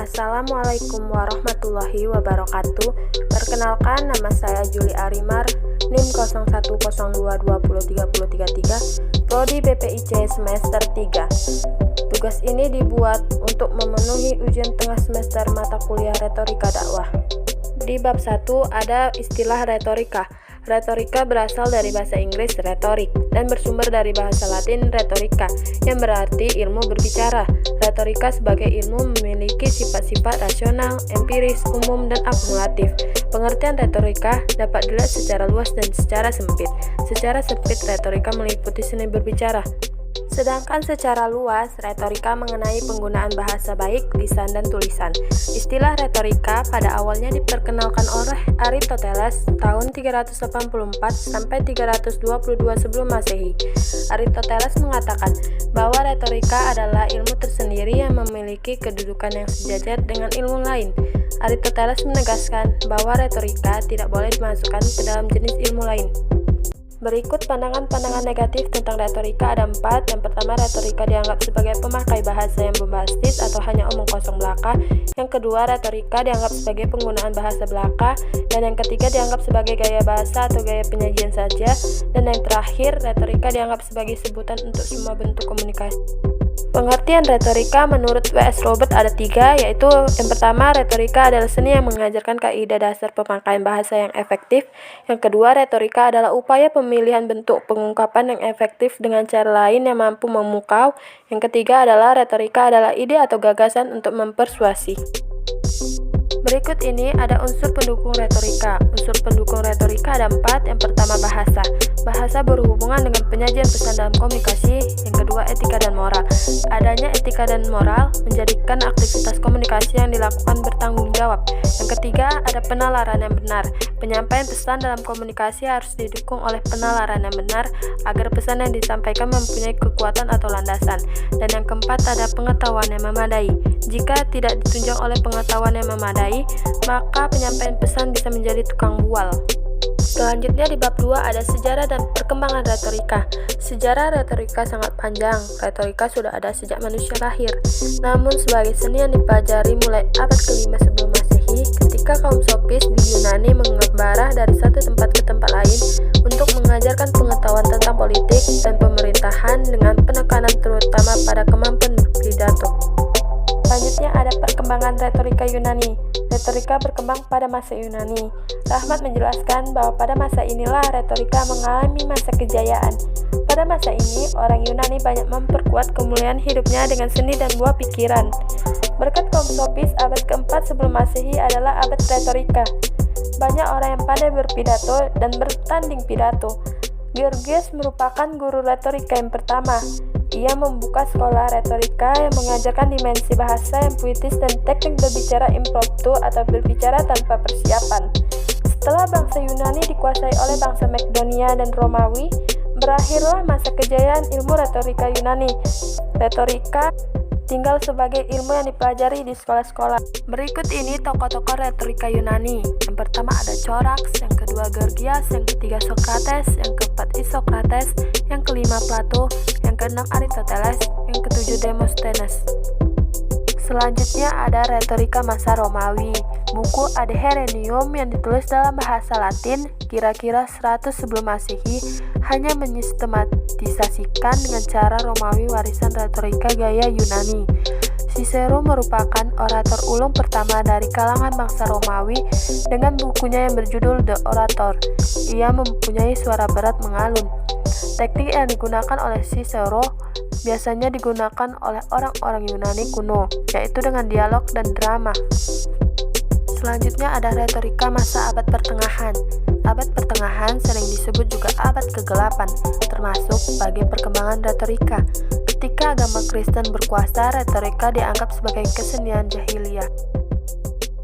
Assalamualaikum warahmatullahi wabarakatuh. Perkenalkan, nama saya Juli Arimar, NIM 0102203033, Prodi BPIC semester 3. Tugas ini dibuat untuk memenuhi ujian tengah semester mata kuliah retorika dakwah. Di bab 1 ada istilah retorika. Retorika berasal dari bahasa Inggris retorik dan bersumber dari bahasa Latin retorika yang berarti ilmu berbicara. Retorika sebagai ilmu memiliki sifat-sifat rasional, empiris, umum, dan akumulatif. Pengertian retorika dapat dilihat secara luas dan secara sempit. Secara sempit, retorika meliputi seni berbicara. Sedangkan secara luas, retorika mengenai penggunaan bahasa baik, lisan, dan tulisan. Istilah retorika pada awalnya diperkenalkan oleh Aristoteles tahun 384 sampai 322 sebelum Masehi. Aristoteles mengatakan bahwa retorika adalah ilmu tersendiri yang memiliki kedudukan yang sejajar dengan ilmu lain. Aristoteles menegaskan bahwa retorika tidak boleh dimasukkan ke dalam jenis ilmu lain. Berikut pandangan-pandangan negatif tentang retorika ada 4. Yang pertama, retorika dianggap sebagai pemakai bahasa yang bombastis atau hanya omong kosong belaka. Yang kedua, retorika dianggap sebagai penggunaan bahasa belaka. Dan yang ketiga, dianggap sebagai gaya bahasa atau gaya penyajian saja. Dan yang terakhir, retorika dianggap sebagai sebutan untuk semua bentuk komunikasi. Pengertian retorika menurut W.S. Robert ada 3, yaitu yang pertama, retorika adalah seni yang mengajarkan kaidah dasar pemakaian bahasa yang efektif. Yang kedua, retorika adalah upaya pemilihan bentuk pengungkapan yang efektif dengan cara lain yang mampu memukau. Yang ketiga adalah retorika adalah ide atau gagasan untuk mempersuasi. Berikut ini ada unsur pendukung retorika. Unsur pendukung retorika ada 4. Yang pertama, bahasa. Bahasa berhubungan dengan penyajian pesan dalam komunikasi. Yang kedua, etika dan moral. Adanya etika dan moral menjadikan aktivitas komunikasi yang dilakukan bertanggung jawab. Yang ketiga, ada penalaran yang benar. Penyampaian pesan dalam komunikasi harus didukung oleh penalaran yang benar agar pesan yang disampaikan mempunyai kekuatan atau landasan. Dan yang keempat, ada pengetahuan yang memadai. Jika tidak ditunjang oleh pengetahuan yang memadai, maka penyampaian pesan bisa menjadi tukang bual. Selanjutnya di bab 2 ada sejarah dan perkembangan retorika. Sejarah retorika sangat panjang. Retorika sudah ada sejak manusia lahir. Namun sebagai seni yang dipelajari mulai abad ke-5 sebelum Masehi, ketika kaum Sofis di Yunani mengembara dari satu tempat ke tempat lain untuk mengajarkan pengetahuan tentang politik dan pemerintahan dengan penekanan terutama pada kemampuan berpidato. Selanjutnya ada perkembangan retorika Yunani. Retorika berkembang pada masa Yunani. Rahmat menjelaskan bahwa pada masa inilah retorika mengalami masa kejayaan. Pada masa ini, orang Yunani banyak memperkuat kemuliaan hidupnya dengan seni dan buah pikiran. Berkat kaum Sofis, abad keempat sebelum Masehi adalah abad retorika. Banyak orang yang pandai berpidato dan bertanding pidato. Gorgias merupakan guru retorika yang pertama. Ia membuka sekolah retorika yang mengajarkan dimensi bahasa yang puitis dan teknik berbicara impromptu atau berbicara tanpa persiapan. Setelah bangsa Yunani dikuasai oleh bangsa Makedonia dan Romawi, berakhirlah masa kejayaan ilmu retorika Yunani. Retorika tinggal sebagai ilmu yang dipelajari di sekolah-sekolah. Berikut ini tokoh-tokoh retorika Yunani. Yang pertama ada Corax, yang kedua Gorgias, yang ketiga Socrates, yang keempat Isocrates, yang kelima Plato, yang keenam Aristoteles, yang ketujuh Demosthenes. Selanjutnya ada retorika masa Romawi. Buku Ad Herennium yang ditulis dalam bahasa Latin kira-kira 100 sebelum Masehi hanya menyistematisasikan dengan cara Romawi warisan retorika gaya Yunani. Cicero merupakan orator ulung pertama dari kalangan bangsa Romawi dengan bukunya yang berjudul The Orator. Ia mempunyai suara berat mengalun. Teknik yang digunakan oleh Cicero biasanya digunakan oleh orang-orang Yunani kuno, yaitu dengan dialog dan drama. Selanjutnya ada retorika masa abad pertengahan. Abad pertengahan sering disebut juga abad ke-8, termasuk sebagai perkembangan retorika. Ketika agama Kristen berkuasa, retorika dianggap sebagai kesenian jahiliyah.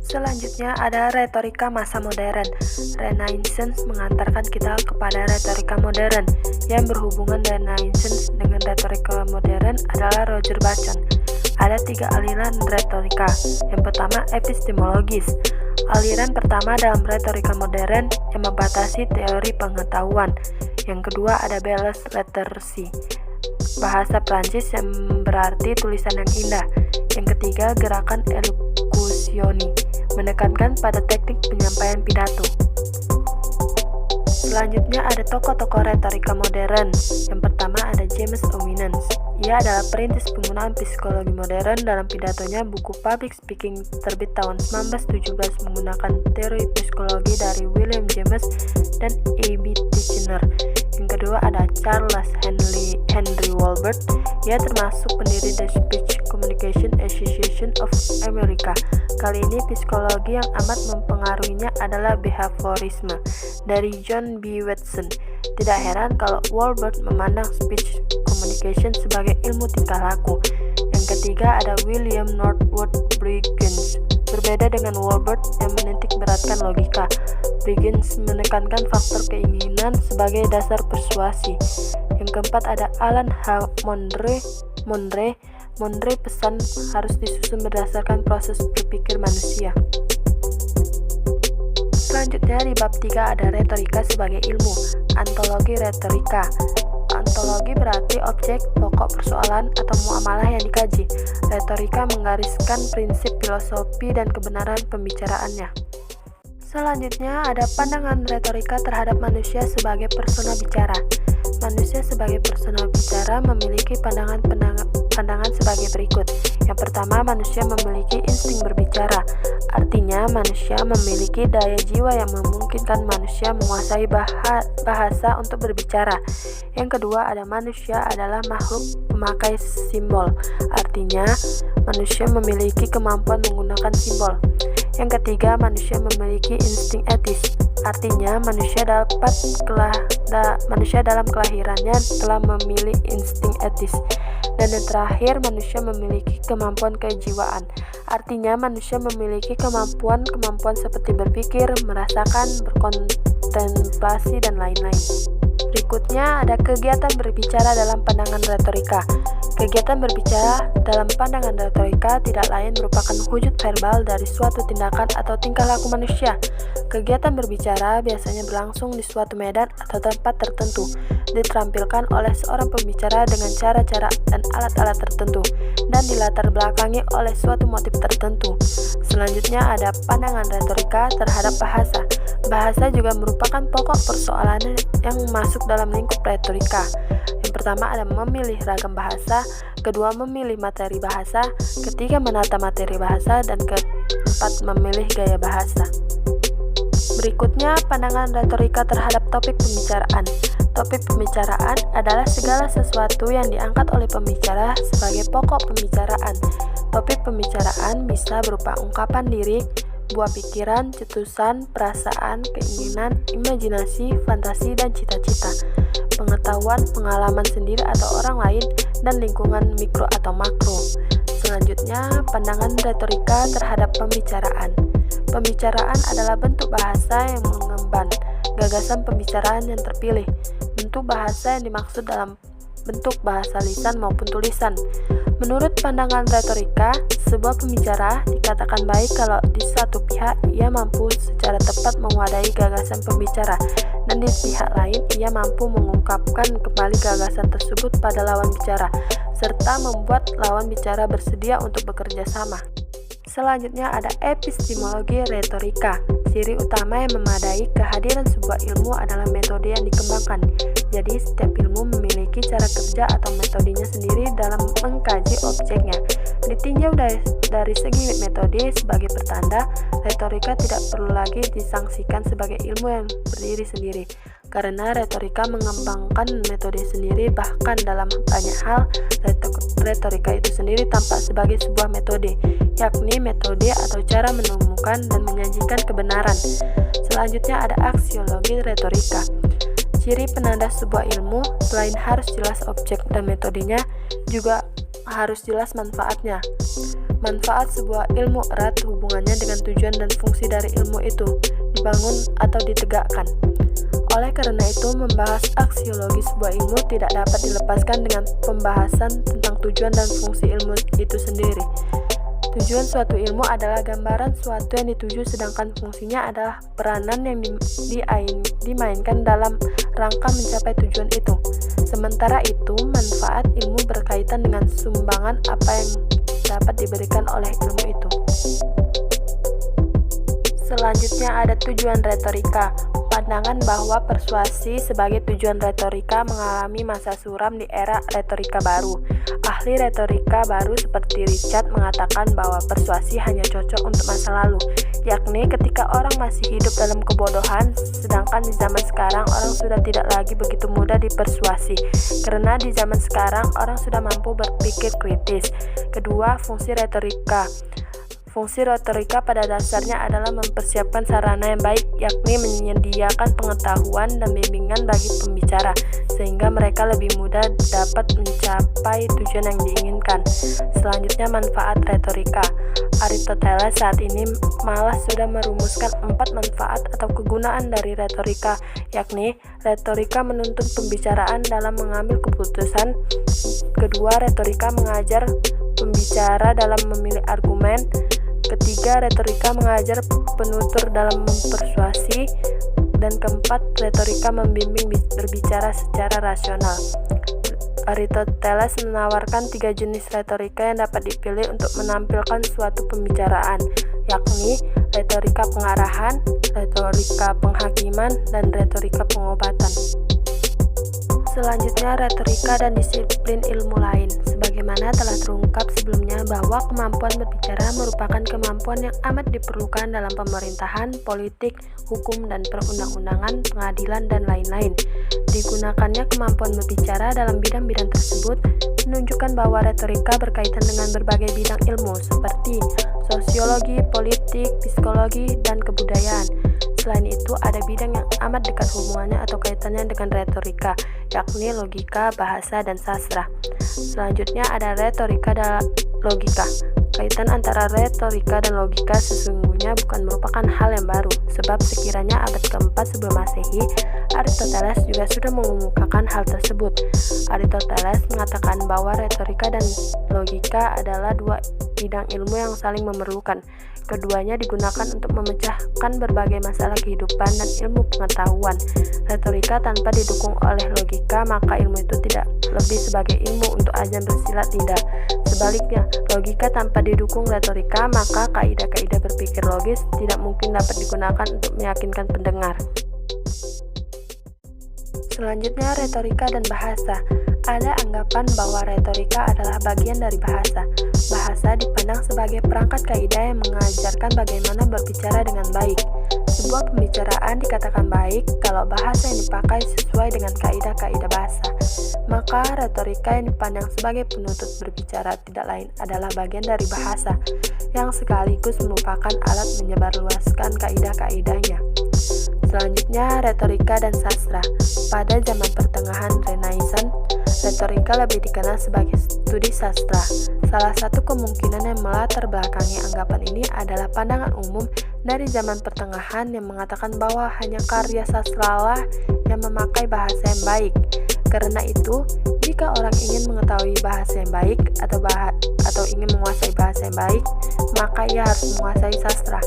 Selanjutnya ada retorika masa modern. Renaissance mengantarkan kita kepada retorika modern. Yang berhubungan Renaissance dengan retorika modern adalah Roger Bacon. Ada 3 aliran retorika. Yang pertama, epistemologis. Aliran pertama dalam retorika modern yang membatasi teori pengetahuan. Yang kedua ada Belles Lettres, bahasa Prancis yang berarti tulisan yang indah. Yang ketiga, gerakan eloquence Lencioni, menekankan pada teknik penyampaian pidato. Selanjutnya ada tokoh-tokoh retorika modern. Yang pertama ada James Ominens. Ia adalah perintis penggunaan psikologi modern. Dalam pidatonya buku Public Speaking terbit tahun 1917 menggunakan teori psikologi dari William James dan A.B. Titchener. Yang kedua ada Charles Henry Walbert. Ia termasuk pendiri The Speech Communication Association of America. Kali ini psikologi yang amat mempengaruhinya adalah behaviorisme dari John B. Watson. Tidak heran kalau Walbert memandang speech communication sebagai ilmu tingkah laku. Yang ketiga ada William Northwood Briggins. Berbeda dengan Walbert yang menitik beratkan logika, Briggins menekankan faktor keinginan sebagai dasar persuasi. Yang keempat ada Alan H. Monroe pesan harus disusun berdasarkan proses berpikir manusia. Selanjutnya di bab 3 ada retorika sebagai ilmu, antologi retorika. Antologi berarti objek, pokok persoalan, atau muamalah yang dikaji. Retorika menggariskan prinsip filosofi dan kebenaran pembicaraannya. Selanjutnya ada pandangan retorika terhadap manusia sebagai persona bicara. Manusia sebagai persona bicara memiliki pandangan sebagai berikut. Yang pertama, manusia memiliki insting berbicara. Artinya, manusia memiliki daya jiwa yang memungkinkan manusia menguasai bahasa untuk berbicara. Yang kedua, ada manusia adalah makhluk pemakai simbol. Artinya, manusia memiliki kemampuan menggunakan simbol. Yang ketiga, manusia memiliki insting etis. Artinya, manusia dalam kelahirannya telah memilih insting etis. Dan yang terakhir, manusia memiliki kemampuan kejiwaan. Artinya, manusia memiliki kemampuan seperti berpikir, merasakan, berkontemplasi, dan lain-lain. Berikutnya ada kegiatan berbicara dalam pandangan retorika. Kegiatan berbicara dalam pandangan retorika tidak lain merupakan wujud verbal dari suatu tindakan atau tingkah laku manusia. Kegiatan berbicara biasanya berlangsung di suatu medan atau tempat tertentu, diterampilkan oleh seorang pembicara dengan cara-cara dan alat-alat tertentu, dan dilatar belakangi oleh suatu motif tertentu. Selanjutnya ada pandangan retorika terhadap bahasa. Bahasa juga merupakan pokok persoalan yang masuk dalam lingkup retorika. Yang pertama ada memilih ragam bahasa, kedua memilih materi bahasa, ketiga menata materi bahasa, dan keempat memilih gaya bahasa. Berikutnya pandangan retorika terhadap topik pembicaraan. Topik pembicaraan adalah segala sesuatu yang diangkat oleh pembicara sebagai pokok pembicaraan. Topik pembicaraan bisa berupa ungkapan diri, buah pikiran, cetusan, perasaan, keinginan, imajinasi, fantasi, dan cita-cita, pengetahuan, pengalaman sendiri atau orang lain, dan lingkungan mikro atau makro. Selanjutnya, pandangan retorika terhadap pembicaraan. Pembicaraan adalah bentuk bahasa yang mengemban gagasan pembicaraan yang terpilih. Bentuk bahasa yang dimaksud dalam bentuk bahasa lisan maupun tulisan. Menurut pandangan retorika, sebuah pembicara dikatakan baik kalau di satu pihak ia mampu secara tepat mewadahi gagasan pembicara, dan di pihak lain ia mampu mengungkapkan kembali gagasan tersebut pada lawan bicara, serta membuat lawan bicara bersedia untuk bekerja sama. Selanjutnya ada epistemologi retorika. Ciri utama yang memadai kehadiran sebuah ilmu adalah metode yang dikembangkan. Jadi setiap ilmu memiliki cara kerja atau metodenya sendiri dalam mengkaji objeknya. Ditinjau dari segi metode sebagai pertanda, retorika tidak perlu lagi disangsikan sebagai ilmu yang berdiri sendiri. Karena retorika mengembangkan metode sendiri, bahkan dalam banyak hal, retorika itu sendiri tampak sebagai sebuah metode, yakni metode atau cara menemukan dan menyajikan kebenaran. Selanjutnya ada aksiologi retorika. Ciri penanda sebuah ilmu, selain harus jelas objek dan metodenya, juga harus jelas manfaatnya. Manfaat sebuah ilmu erat hubungannya dengan tujuan dan fungsi dari ilmu itu, dibangun atau ditegakkan. Oleh karena itu, membahas aksiologi sebuah ilmu tidak dapat dilepaskan dengan pembahasan tentang tujuan dan fungsi ilmu itu sendiri. Tujuan suatu ilmu adalah gambaran suatu yang dituju, sedangkan fungsinya adalah peranan yang dimainkan dalam rangka mencapai tujuan itu. Sementara itu, manfaat ilmu berkaitan dengan sumbangan apa yang dapat diberikan oleh ilmu itu. Selanjutnya ada tujuan retorika. Pandangan bahwa persuasi sebagai tujuan retorika mengalami masa suram di era retorika baru. Ahli retorika baru seperti Richard mengatakan bahwa persuasi hanya cocok untuk masa lalu, yakni ketika orang masih hidup dalam kebodohan, sedangkan di zaman sekarang orang sudah tidak lagi begitu mudah dipersuasi, karena di zaman sekarang orang sudah mampu berpikir kritis. Kedua, fungsi retorika. Fungsi retorika pada dasarnya adalah mempersiapkan sarana yang baik, yakni menyediakan pengetahuan dan bimbingan bagi pembicara, sehingga mereka lebih mudah dapat mencapai tujuan yang diinginkan. Selanjutnya, manfaat retorika. Aristoteles saat ini malah sudah merumuskan 4 manfaat atau kegunaan dari retorika, yakni retorika menuntun pembicaraan dalam mengambil keputusan. Kedua, retorika mengajar pembicara dalam memilih argumen. Ketiga, retorika mengajar penutur dalam mempersuasi. Dan keempat, retorika membimbing berbicara secara rasional. Aristoteles menawarkan 3 jenis retorika yang dapat dipilih untuk menampilkan suatu pembicaraan, yakni retorika pengarahan, retorika penghakiman, dan retorika pengobatan. Selanjutnya, retorika dan disiplin ilmu lain. Sebagaimana telah terungkap sebelumnya bahwa kemampuan berbicara merupakan kemampuan yang amat diperlukan dalam pemerintahan, politik, hukum, dan perundang-undangan, pengadilan, dan lain-lain. Digunakannya kemampuan berbicara dalam bidang-bidang tersebut menunjukkan bahwa retorika berkaitan dengan berbagai bidang ilmu seperti sosiologi, politik, psikologi, dan kebudayaan. Selain itu, ada bidang yang amat dekat hubungannya atau kaitannya dengan retorika, yakni logika, bahasa, dan sastra. Selanjutnya ada retorika dan logika. Kaitan antara retorika dan logika sesungguhnya bukan merupakan hal yang baru, sebab sekiranya abad keempat sebelum Masehi, Aristoteles juga sudah mengemukakan hal tersebut. Aristoteles mengatakan bahwa retorika dan logika adalah 2 bidang ilmu yang saling memerlukan. Keduanya digunakan untuk memecahkan berbagai masalah kehidupan dan ilmu pengetahuan. Retorika tanpa didukung oleh logika, maka ilmu itu tidak lebih sebagai ilmu untuk ajang bersilat, tidak. Sebaliknya, logika tanpa didukung retorika, maka kaidah-kaidah berpikir logis tidak mungkin dapat digunakan untuk meyakinkan pendengar. Selanjutnya, retorika dan bahasa. Ada anggapan bahwa retorika adalah bagian dari bahasa. Bahasa dipandang sebagai perangkat kaidah yang mengajarkan bagaimana berbicara dengan baik. Sebuah pembicaraan dikatakan baik kalau bahasa yang dipakai sesuai dengan kaidah-kaidah bahasa. Maka retorika yang dipandang sebagai penuntut berbicara tidak lain adalah bagian dari bahasa, yang sekaligus merupakan alat menyebarluaskan kaidah-kaidahnya. Selanjutnya, retorika dan sastra. Pada zaman pertengahan Renaissance, retorika lebih dikenal sebagai studi sastra. Salah satu kemungkinan yang melatar belakangi anggapan ini adalah pandangan umum dari zaman pertengahan yang mengatakan bahwa hanya karya sastralah yang memakai bahasa yang baik. Karena itu, jika orang ingin mengetahui bahasa yang baik atau ingin menguasai bahasa yang baik, maka ia harus menguasai sastra.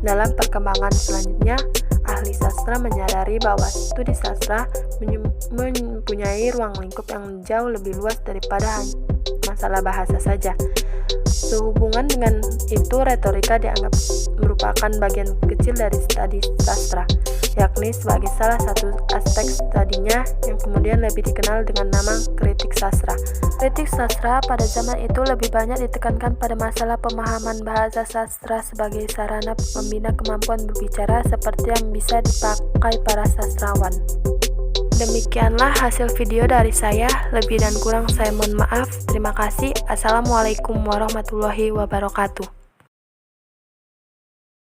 Dalam perkembangan selanjutnya, ahli sastra menyadari bahwa studi sastra mempunyai ruang lingkup yang jauh lebih luas daripada masalah bahasa saja. Sehubungan dengan itu, retorika dianggap merupakan bagian kecil dari studi sastra, yakni sebagai salah satu aspek studinya yang kemudian lebih dikenal dengan nama kritik sastra. Kritik sastra pada zaman itu lebih banyak ditekankan pada masalah pemahaman bahasa sastra sebagai sarana membina kemampuan berbicara seperti yang bisa dipakai para sastrawan. Demikianlah hasil video dari saya, lebih dan kurang saya mohon maaf. Terima kasih. Assalamualaikum warahmatullahi wabarakatuh.